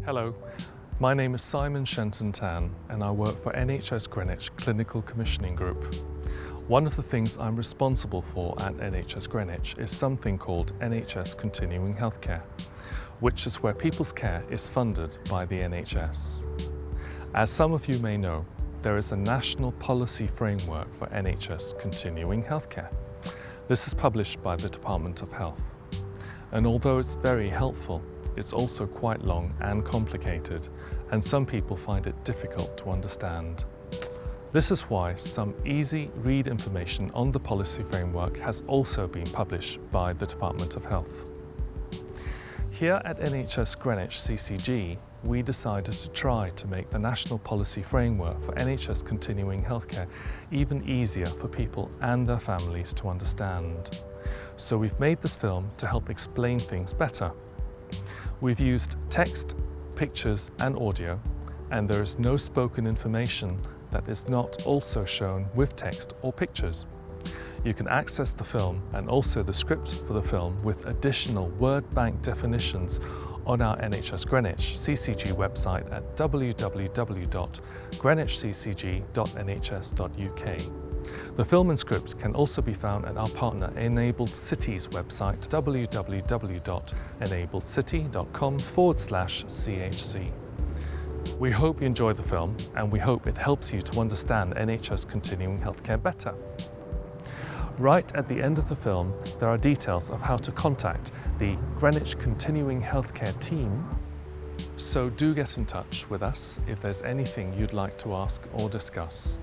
Hello, my name is Shenton-tan and I work for NHS Greenwich Clinical Commissioning Group. One of the things I'm responsible for at NHS Greenwich is something called NHS Continuing Healthcare, which is where people's care is funded by the NHS. As some of you may know, there is a national policy framework for NHS Continuing Healthcare. This is published by the Department of Health. And although it's very helpful, it's also quite long and complicated, and some people find it difficult to understand. This is why some easy read information on the policy framework has also been published by the Department of Health. Here at NHS Greenwich CCG, we decided to try to make the national policy framework for NHS continuing healthcare even easier for people and their families to understand. So we've made this film to help explain things better. We've used text, pictures and audio, and there is no spoken information that is not also shown with text or pictures. You can access the film and also the script for the film with additional word bank definitions on our NHS Greenwich CCG website at www.greenwichccg.nhs.uk. The film and scripts can also be found at our partner Enabled Cities website www.enabledcity.com/CHC. We hope you enjoy the film and we hope it helps you to understand NHS continuing healthcare better. Right at the end of the film, there are details of how to contact the Greenwich Continuing Healthcare team. So do get in touch with us if there's anything you'd like to ask or discuss.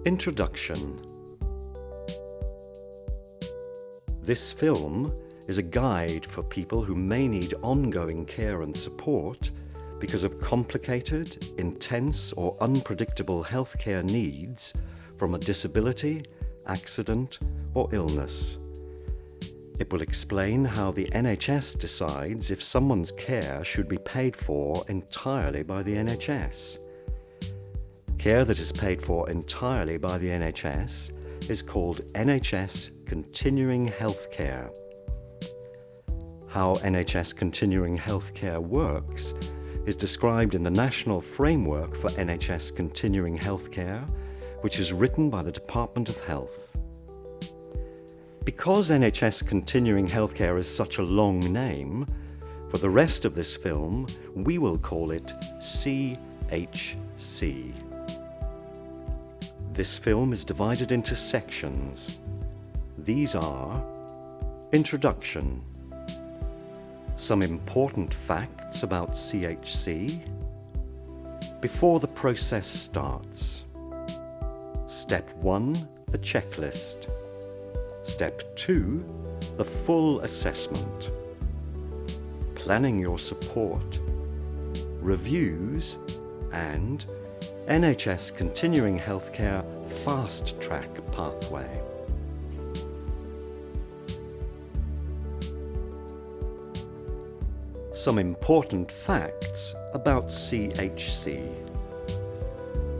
Introduction. This film is a guide for people who may need ongoing care and support because of complicated, intense or unpredictable healthcare needs from a disability, accident or illness. It will explain how the NHS decides if someone's care should be paid for entirely by the NHS. Care that is paid for entirely by the NHS is called NHS Continuing Healthcare. How NHS Continuing Healthcare works is described in the National Framework for NHS Continuing Healthcare, which is written by the Department of Health. Because NHS Continuing Healthcare is such a long name, for the rest of this film we will call it CHC. This film is divided into sections. These are: Introduction, some important facts about CHC, before the process starts, Step 1, the checklist, Step 2, the full assessment, planning your support, reviews, and NHS Continuing Healthcare Fast Track Pathway. Some important facts about CHC.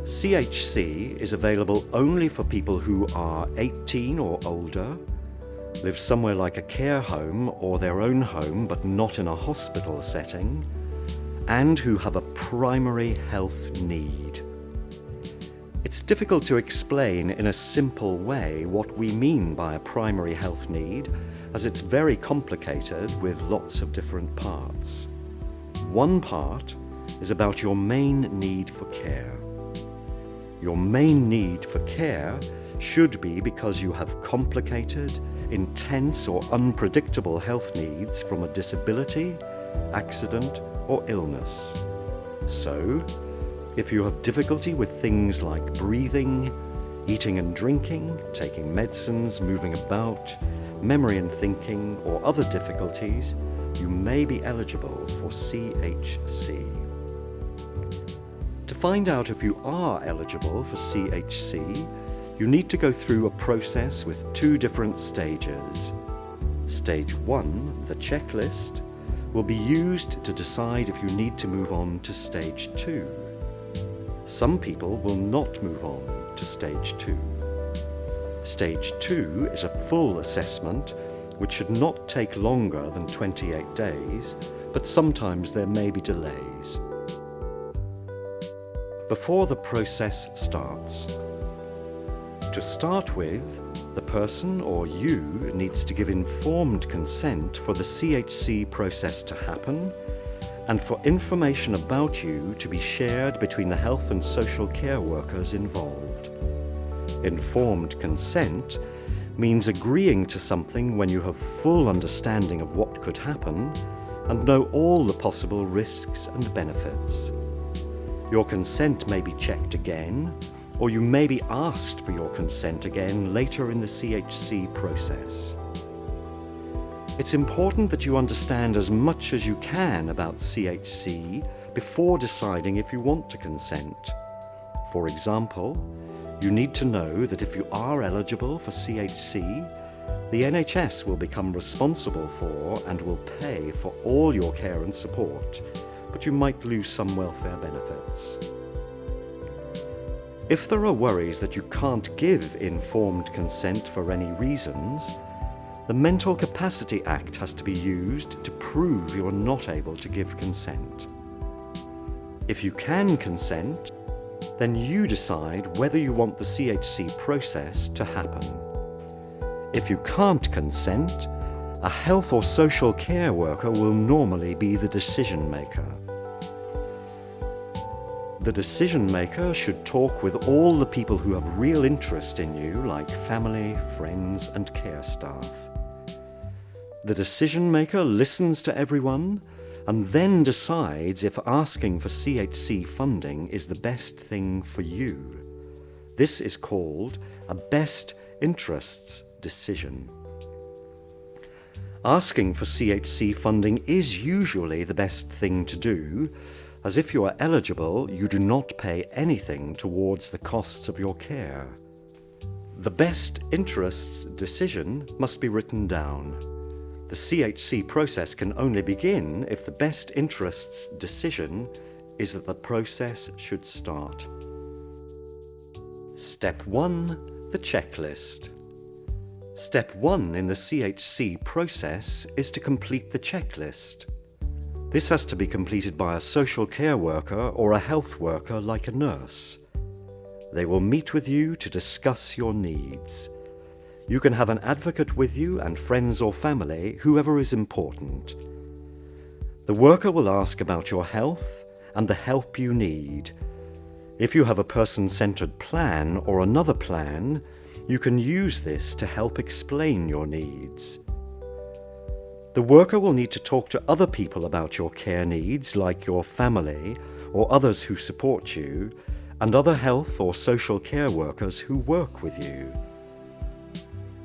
CHC is available only for people who are 18 or older, live somewhere like a care home or their own home but not in a hospital setting, and who have a primary health need. It's difficult to explain in a simple way what we mean by a primary health need, as it's very complicated with lots of different parts. One part is about your main need for care. Your main need for care should be because you have complicated, intense or unpredictable health needs from a disability, accident or illness. So, if you have difficulty with things like breathing, eating and drinking, taking medicines, moving about, memory and thinking, or other difficulties, you may be eligible for CHC. To find out if you are eligible for CHC, you need to go through a process with two different stages. Stage 1, the checklist, will be used to decide if you need to move on to Stage 2. Some people will not move on to Stage 2. Stage 2 is a full assessment, which should not take longer than 28 days, but sometimes there may be delays. Before the process starts. To start with, the person or you needs to give informed consent for the CHC process to happen and for information about you to be shared between the health and social care workers involved. Informed consent means agreeing to something when you have full understanding of what could happen and know all the possible risks and benefits. Your consent may be checked again, or you may be asked for your consent again later in the CHC process. It's important that you understand as much as you can about CHC before deciding if you want to consent. For example, you need to know that if you are eligible for CHC, the NHS will become responsible for and will pay for all your care and support, but you might lose some welfare benefits. If there are worries that you can't give informed consent for any reasons, the Mental Capacity Act has to be used to prove you're not able to give consent. If you can consent, then you decide whether you want the CHC process to happen. If you can't consent, a health or social care worker will normally be the decision maker. The decision maker should talk with all the people who have real interest in you, like family, friends, and care staff. The decision maker listens to everyone and then decides if asking for CHC funding is the best thing for you. This is called a best interests decision. Asking for CHC funding is usually the best thing to do, as if you are eligible, you do not pay anything towards the costs of your care. The best interests decision must be written down. The CHC process can only begin if the best interests decision is that the process should start. Step 1. The checklist. Step 1 in the CHC process is to complete the checklist. This has to be completed by a social care worker or a health worker like a nurse. They will meet with you to discuss your needs. You can have an advocate with you and friends or family, whoever is important. The worker will ask about your health and the help you need. If you have a person-centered plan or another plan, you can use this to help explain your needs. The worker will need to talk to other people about your care needs, like your family or others who support you, and other health or social care workers who work with you.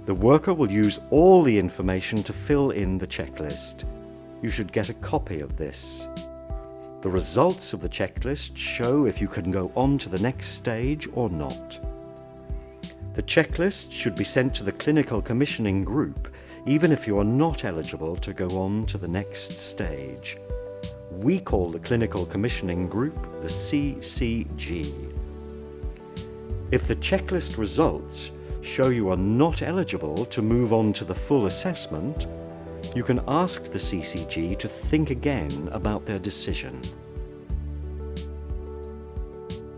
The worker will use all the information to fill in the checklist. You should get a copy of this. The results of the checklist show if you can go on to the next stage or not. The checklist should be sent to the clinical commissioning group even if you are not eligible to go on to the next stage. We call the clinical commissioning group the CCG. If the checklist results show you are not eligible to move on to the full assessment, you can ask the CCG to think again about their decision.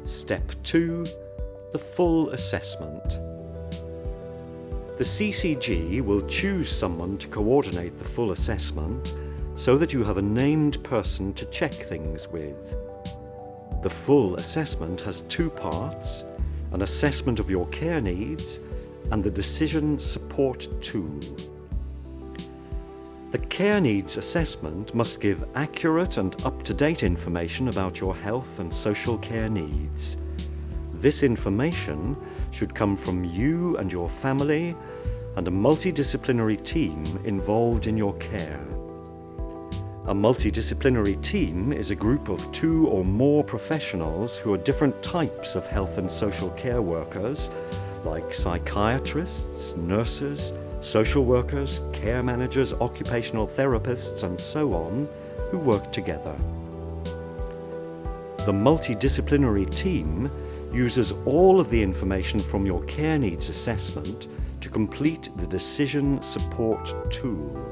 Step 2. The full assessment. The CCG will choose someone to coordinate the full assessment so that you have a named person to check things with. The full assessment has two parts: an assessment of your care needs and the decision support tool. The care needs assessment must give accurate and up-to-date information about your health and social care needs. This information should come from you and your family and a multidisciplinary team involved in your care. A multidisciplinary team is a group of 2 or more professionals who are different types of health and social care workers, like psychiatrists, nurses, social workers, care managers, occupational therapists, and so on, who work together. The multidisciplinary team uses all of the information from your care needs assessment to complete the decision support tool.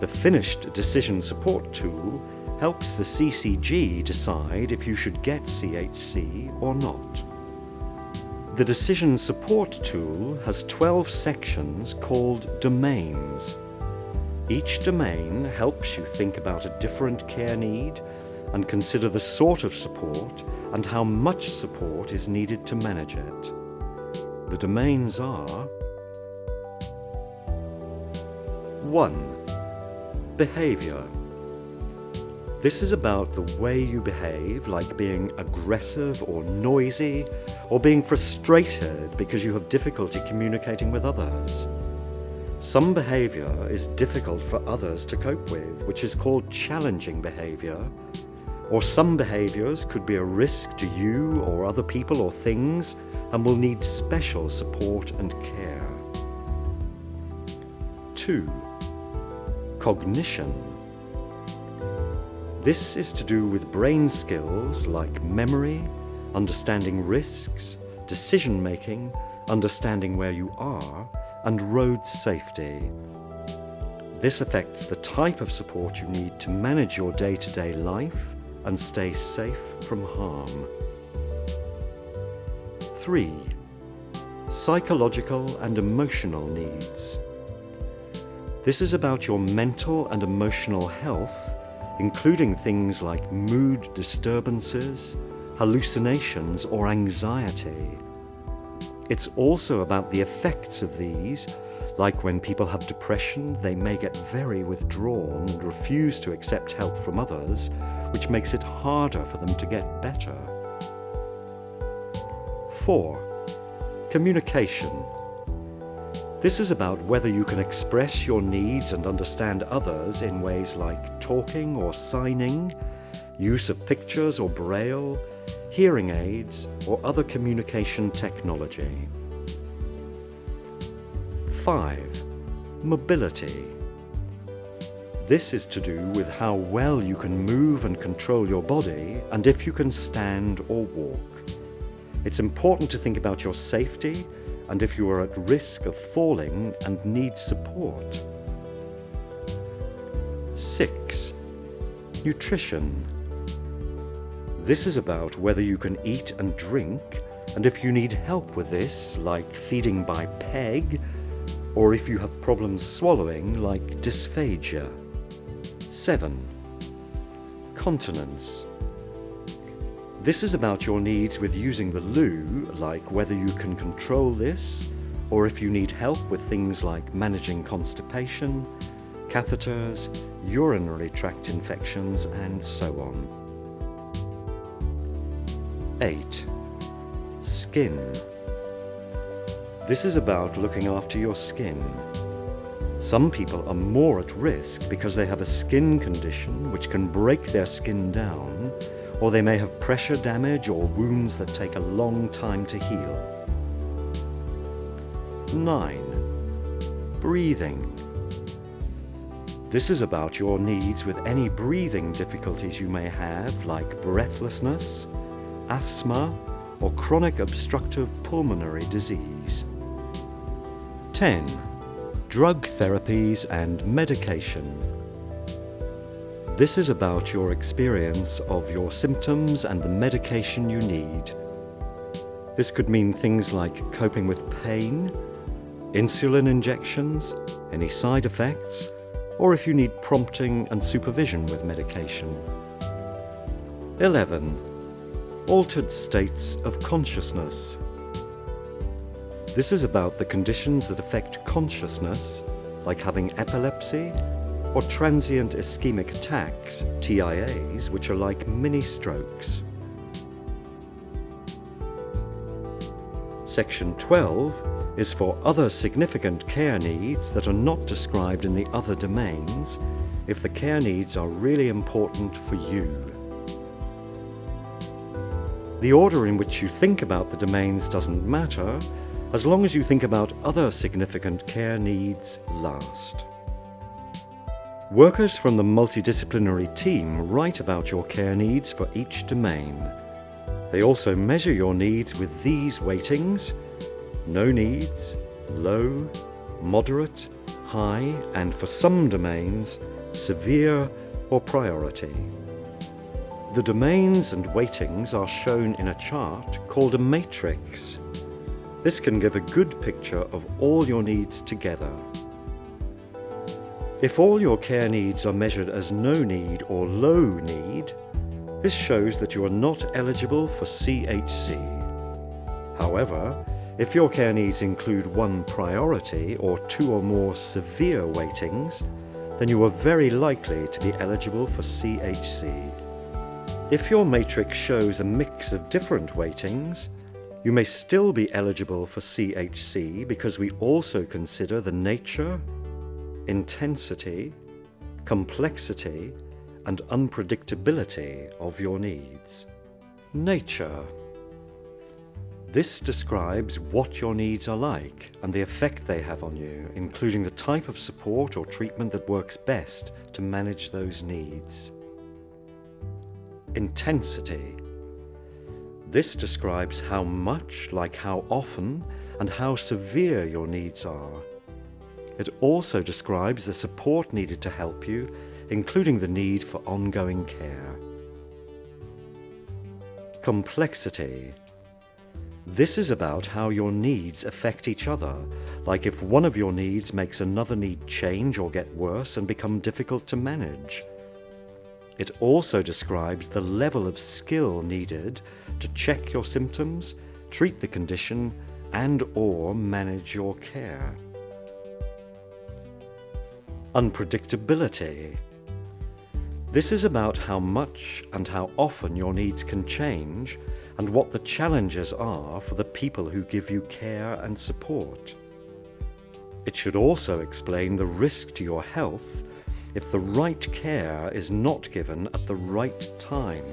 The finished decision support tool helps the CCG decide if you should get CHC or not. The decision support tool has 12 sections called domains. Each domain helps you think about a different care need and consider the sort of support and how much support is needed to manage it. The domains are: 1. Behavior. This is about the way you behave, like being aggressive or noisy, or being frustrated because you have difficulty communicating with others. Some behavior is difficult for others to cope with, which is called challenging behavior, or some behaviors could be a risk to you or other people or things and will need special support and care. 2. Cognition. This is to do with brain skills like memory, understanding risks, decision-making, understanding where you are, and road safety. This affects the type of support you need to manage your day-to-day life and stay safe from harm. 3. Psychological and emotional needs. This is about your mental and emotional health, including things like mood disturbances, hallucinations, or anxiety. It's also about the effects of these, like when people have depression, they may get very withdrawn and refuse to accept help from others, which makes it harder for them to get better. 4. Communication. This is about whether you can express your needs and understand others in ways like talking or signing, use of pictures or braille, hearing aids, or other communication technology. 5. Mobility. This is to do with how well you can move and control your body and if you can stand or walk. It's important to think about your safety and if you are at risk of falling and need support. 6. Nutrition. This is about whether you can eat and drink, and if you need help with this, like feeding by peg, or if you have problems swallowing, like dysphagia. 7. Continence. This is about your needs with using the loo, like whether you can control this, or if you need help with things like managing constipation, catheters, urinary tract infections, and so on. 8. Skin. This is about looking after your skin. Some people are more at risk because they have a skin condition which can break their skin down, or they may have pressure damage or wounds that take a long time to heal. 9. Breathing. This is about your needs with any breathing difficulties you may have, like breathlessness, asthma, or chronic obstructive pulmonary disease. 10. Drug therapies and medication. This is about your experience of your symptoms and the medication you need. This could mean things like coping with pain, insulin injections, any side effects, or if you need prompting and supervision with medication. 11. Altered states of consciousness. This is about the conditions that affect consciousness, like having epilepsy or transient ischemic attacks, TIAs, which are like mini-strokes. Section 12 is for other significant care needs that are not described in the other domains, if the care needs are really important for you. The order in which you think about the domains doesn't matter, as long as you think about other significant care needs last. Workers from the multidisciplinary team write about your care needs for each domain. They also measure your needs with these weightings: no needs, low, moderate, high, and for some domains, severe or priority. The domains and weightings are shown in a chart called a matrix. This can give a good picture of all your needs together. If all your care needs are measured as no need or low need, this shows that you are not eligible for CHC. However, if your care needs include one priority or two or more severe weightings, then you are very likely to be eligible for CHC. If your matrix shows a mix of different weightings, you may still be eligible for CHC because we also consider the nature, intensity, complexity, and unpredictability of your needs. Nature. This describes what your needs are like and the effect they have on you, including the type of support or treatment that works best to manage those needs. Intensity. This describes how much, like how often, and how severe your needs are. It also describes the support needed to help you, including the need for ongoing care. Complexity. This is about how your needs affect each other, like if one of your needs makes another need change or get worse and become difficult to manage. It also describes the level of skill needed to check your symptoms, treat the condition, and/or manage your care. Unpredictability. This is about how much and how often your needs can change and what the challenges are for the people who give you care and support. It should also explain the risk to your health if the right care is not given at the right time.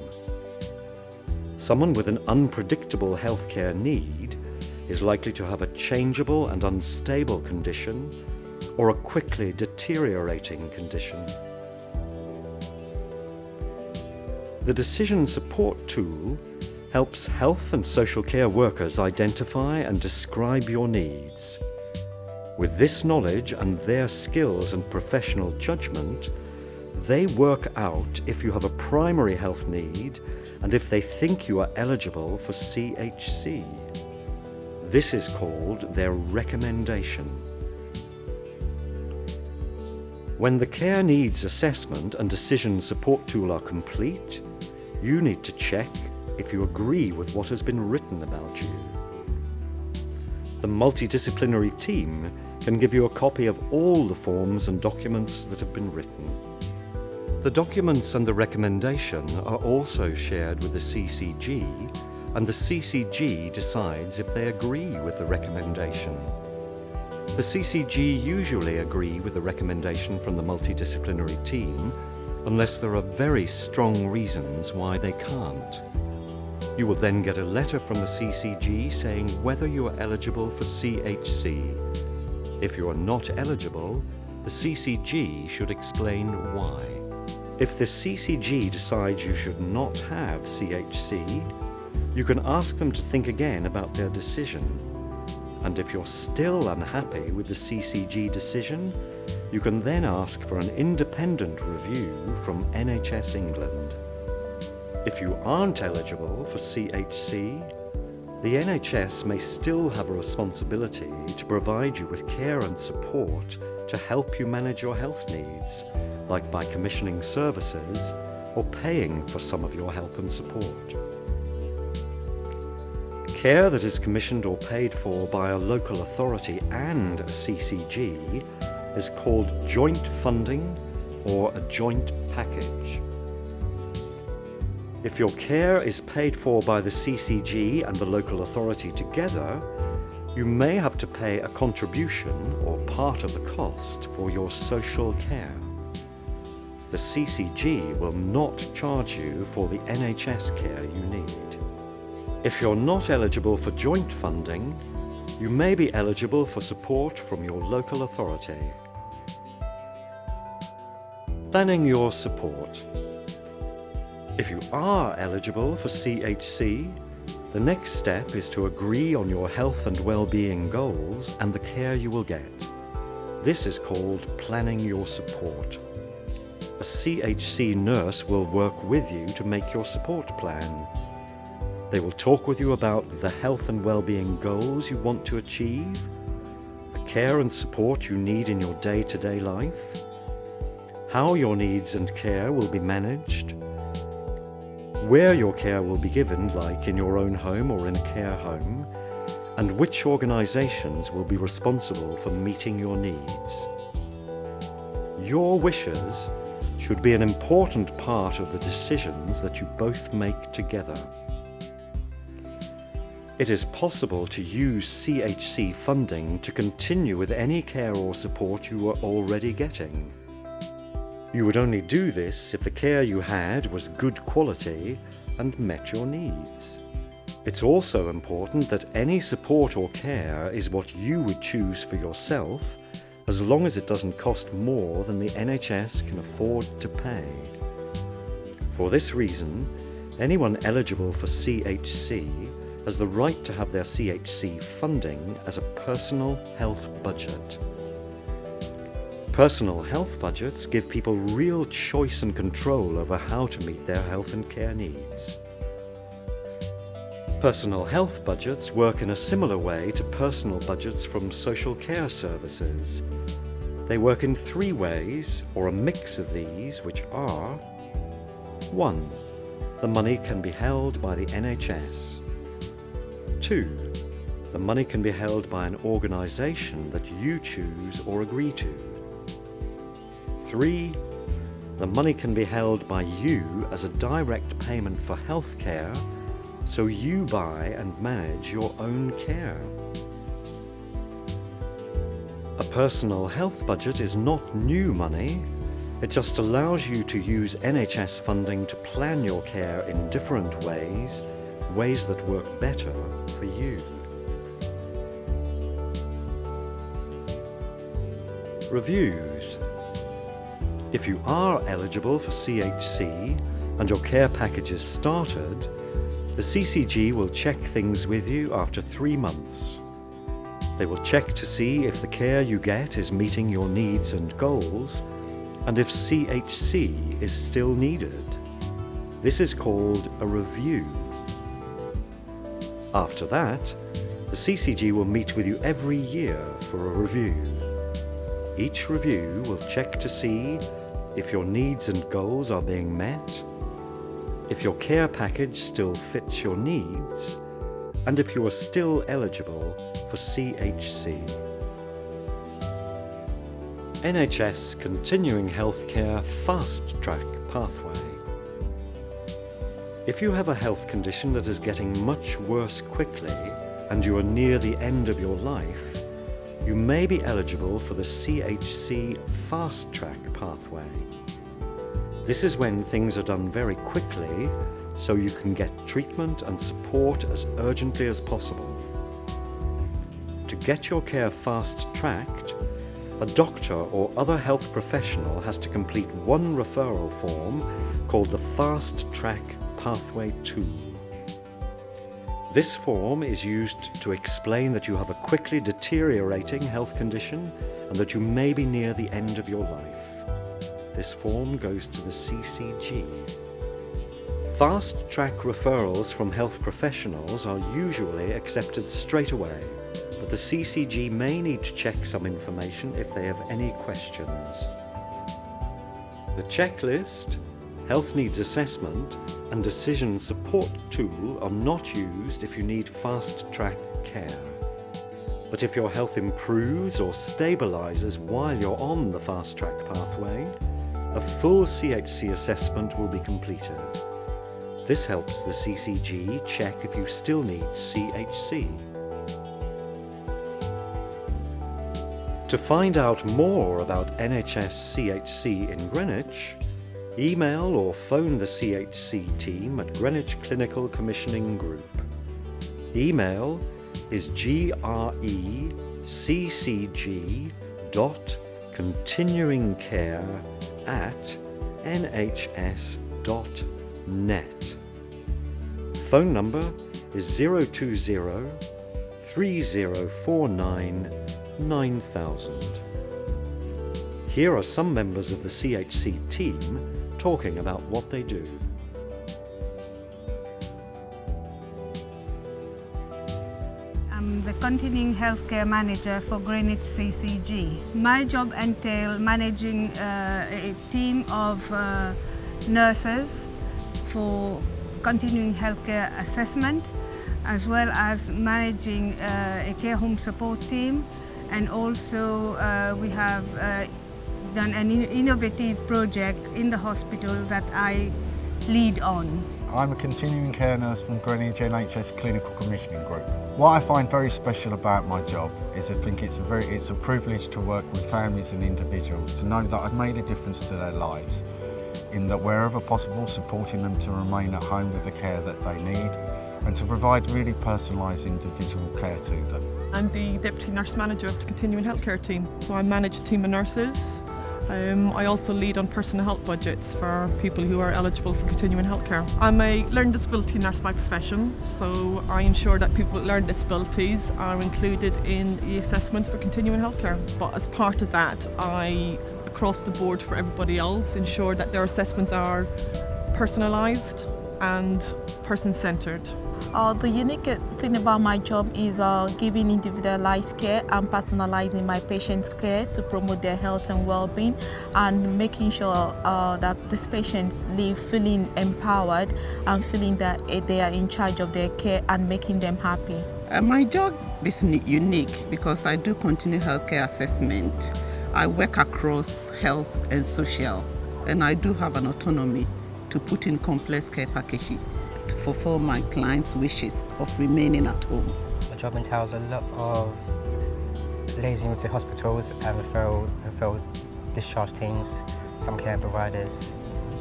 Someone with an unpredictable healthcare need is likely to have a changeable and unstable condition or a quickly deteriorating condition. The Decision Support Tool helps health and social care workers identify and describe your needs. With this knowledge and their skills and professional judgment, they work out if you have a primary health need and if they think you are eligible for CHC. This is called their recommendation. When the Care Needs Assessment and Decision Support Tool are complete, you need to check if you agree with what has been written about you. The multidisciplinary team can give you a copy of all the forms and documents that have been written. The documents and the recommendation are also shared with the CCG, and the CCG decides if they agree with the recommendation. The CCG usually agree with the recommendation from the multidisciplinary team, unless there are very strong reasons why they can't. You will then get a letter from the CCG saying whether you are eligible for CHC. If you are not eligible, the CCG should explain why. If the CCG decides you should not have CHC, you can ask them to think again about their decision. And if you're still unhappy with the CCG decision, you can then ask for an independent review from NHS England. If you aren't eligible for CHC, the NHS may still have a responsibility to provide you with care and support to help you manage your health needs, like by commissioning services or paying for some of your help and support. Care that is commissioned or paid for by a local authority and a CCG is called joint funding or a joint package. If your care is paid for by the CCG and the local authority together, you may have to pay a contribution or part of the cost for your social care. The CCG will not charge you for the NHS care you need. If you're not eligible for joint funding, you may be eligible for support from your local authority. Planning your support. If you are eligible for CHC, The next step is to agree on your health and well-being goals and the care you will get. This is called planning your support. A CHC nurse will work with you to make your support plan. They will talk with you about the health and well-being goals you want to achieve, the care and support you need in your day-to-day life, how your needs and care will be managed, where your care will be given, like in your own home or in a care home, and which organisations will be responsible for meeting your needs. Your wishes should be an important part of the decisions that you both make together. It is possible to use CHC funding to continue with any care or support you are already getting. You would only do this if the care you had was good quality and met your needs. It's also important that any support or care is what you would choose for yourself, as long as it doesn't cost more than the NHS can afford to pay. For this reason, anyone eligible for CHC has the right to have their CHC funding as a personal health budget. Personal health budgets give people real choice and control over how to meet their health and care needs. Personal health budgets work in a similar way to personal budgets from social care services. They work in 3 ways, or a mix of these, which are: 1. The money can be held by the NHS. 2. The money can be held by an organisation that you choose or agree to. 3. The money can be held by you as a direct payment for healthcare, so you buy and manage your own care. A personal health budget is not new money. It just allows you to use NHS funding to plan your care in different ways that work better for you. Reviews. If you are eligible for CHC and your care package is started, the CCG will check things with you after 3 months. They will check to see if the care you get is meeting your needs and goals, and if CHC is still needed. This is called a review. After that, the CCG will meet with you every year for a review. Each review will check to see if your needs and goals are being met, if your care package still fits your needs, and if you are still eligible for CHC. NHS Continuing Healthcare Fast Track Pathway. If you have a health condition that is getting much worse quickly and you are near the end of your life, you may be eligible for the CHC Fast Track Pathway. This is when things are done very quickly, so you can get treatment and support as urgently as possible. To get your care fast-tracked, a doctor or other health professional has to complete one referral form called the Fast Track Pathway 2. This form is used to explain that you have a quickly deteriorating health condition and that you may be near the end of your life. This form goes to the CCG. Fast track referrals from health professionals are usually accepted straight away, but the CCG may need to check some information if they have any questions. The checklist, health needs assessment, and decision support tool are not used if you need fast-track care. But if your health improves or stabilises while you're on the fast-track pathway, a full CHC assessment will be completed. This helps the CCG check if you still need CHC. To find out more about NHS CHC in Greenwich, email or phone the CHC team at Greenwich Clinical Commissioning Group. Email is greccg.continuingcare@nhs.net. Phone number is 020 3049 9000. Here are some members of the CHC team talking about what they do. I'm the Continuing Healthcare Manager for Greenwich CCG. My job entails managing a team of nurses for continuing healthcare assessment, as well as managing a care home support team, and also we have done an innovative project in the hospital that I lead on. I'm a continuing care nurse from Greenwich NHS Clinical Commissioning Group. What I find very special about my job is I think it's a privilege to work with families and individuals, to know that I've made a difference to their lives, in that wherever possible supporting them to remain at home with the care that they need, and to provide really personalised individual care to them. I'm the Deputy Nurse Manager of the Continuing Healthcare team, so I manage a team of nurses. I also lead on personal health budgets for people who are eligible for continuing healthcare. I'm a learning disability nurse by profession, so I ensure that people with learning disabilities are included in the assessments for continuing healthcare. But as part of that, I, across the board for everybody else, ensure that their assessments are personalised and person-centred. The unique thing about my job is giving individualized care and personalizing my patients' care to promote their health and well-being, and making sure that these patients live feeling empowered and feeling that they are in charge of their care and making them happy. My job is unique because I do continuing healthcare assessment. I work across health and social, and I do have an autonomy to put in complex care packages to fulfill my clients' wishes of remaining at home. My job entails a lot of liaising with the hospitals and referral discharge teams, some care providers,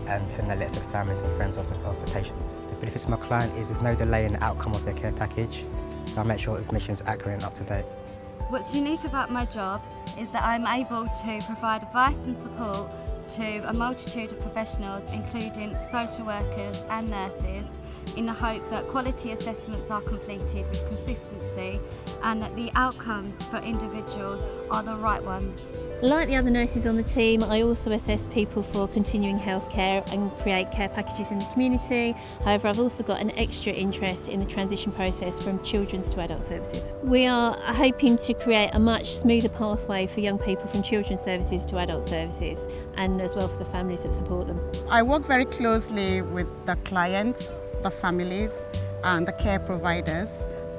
and sending letters to the families and friends of the patients. The benefits of my client is there's no delay in the outcome of their care package, so I make sure information is accurate and up to date. What's unique about my job is that I'm able to provide advice and support to a multitude of professionals, including social workers and nurses, in the hope that quality assessments are completed with consistency and that the outcomes for individuals are the right ones. Like the other nurses on the team, I also assess people for continuing healthcare and create care packages in the community. However, I've also got an extra interest in the transition process from children's to adult services. We are hoping to create a much smoother pathway for young people from children's services to adult services, and as well for the families that support them. I work very closely with the clients, the families, and the care providers.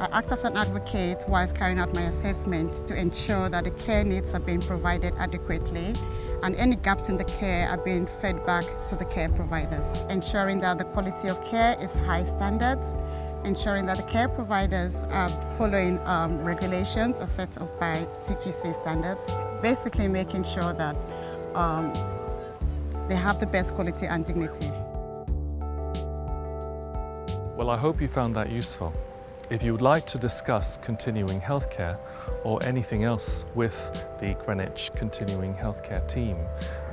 I act as an advocate whilst carrying out my assessment to ensure that the care needs are being provided adequately and any gaps in the care are being fed back to the care providers, ensuring that the quality of care is high standards, ensuring that the care providers are following regulations as set up by CHC standards, basically making sure that they have the best quality and dignity. Well, I hope you found that useful. If you would like to discuss continuing healthcare or anything else with the Greenwich Continuing Healthcare team,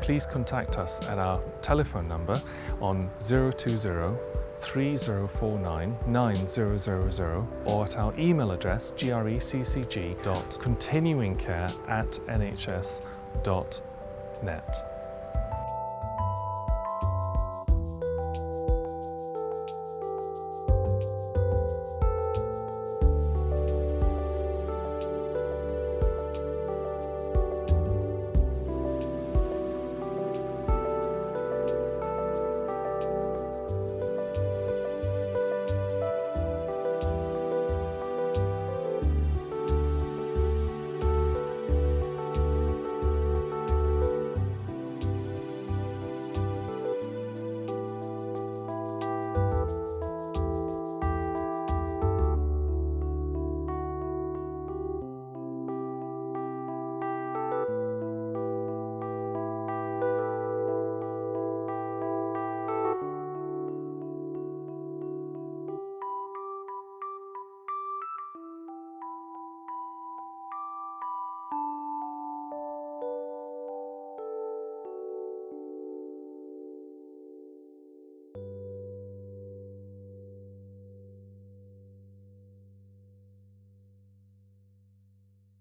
please contact us at our telephone number on 020 3049 9000 or at our email address greccg.continuingcare@nhs.net.